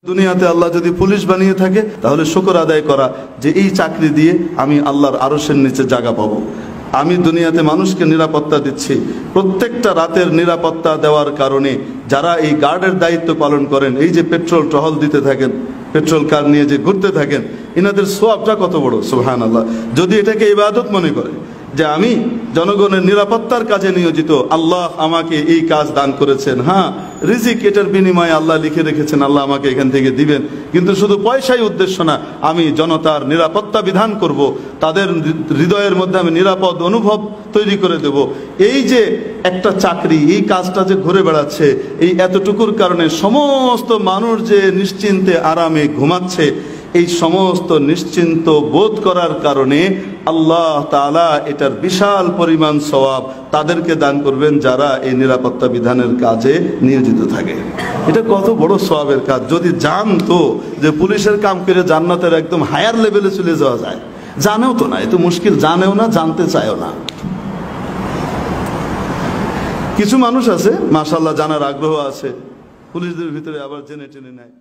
দুনিয়াতে আল্লাহ যদি পুলিশ বানিয়ে থাকে তাহলে শুকর আদায় করা যে এই চাকরি দিয়ে আমি আল্লাহর আরশের নিচে জায়গা পাবো। আমি দুনিয়াতে মানুষকে নিরাপত্তা দিচ্ছি, প্রত্যেকটা রাতের নিরাপত্তা দেওয়ার কারণে যারা এই গার্ডের দায়িত্ব পালন করেন, এই যে পেট্রোল টহল দিতে থাকেন, পেট্রোল কার নিয়ে যে ঘুরতে থাকেন, ইনাদের সওয়াবটা কত বড় সুবহানাল্লাহ। যদি এটাকে ইবাদত মনে করে যে আমি জনগণের নিরাপত্তার কাজে নিয়োজিত, আল্লাহ আমাকে এই কাজ দান করেছেন, হ্যাঁ রিজিক এটার বিনিময়ে আল্লাহ লিখে রেখেছেন, আল্লাহ আমাকে এখান থেকে দিবেন, কিন্তু শুধু পয়সাই উদ্দেশ্য না, আমি জনতার নিরাপত্তা বিধান করব, তাদের হৃদয়ের মধ্যে আমি নিরাপদ অনুভব তৈরি করে দেব। এই যে একটা চাকরি, এই কাজটা যে ঘুরে বেড়াচ্ছে, এই এতটুকুর কারণে সমস্ত মানুষ যে নিশ্চিন্তে আরামে ঘুমাচ্ছে, এই সমস্ত নিশ্চিন্ত বোধ করার কারণে আল্লাহ তাআলা এটার বিশাল পরিমাণ সওয়াব তাদেরকে দান করবেন যারা এই নিরাপত্তা বিধানের কাজে নিয়োজিত থাকে। এটা কত বড় সওয়াবের কাজ। যদি জানতো যে পুলিশের কাম করে জান্নাতের একদম হায়ার লেভেলে চলে যাওয়া যায়, জানেও তো না, এত মুশকিল, জানেও না, জানতে চায়ও না। কিছু মানুষ আছে মাশাআল্লাহ জানার আগ্রহ আছে, পুলিশদের ভিতরে আবার জেনে টেনে নেয়।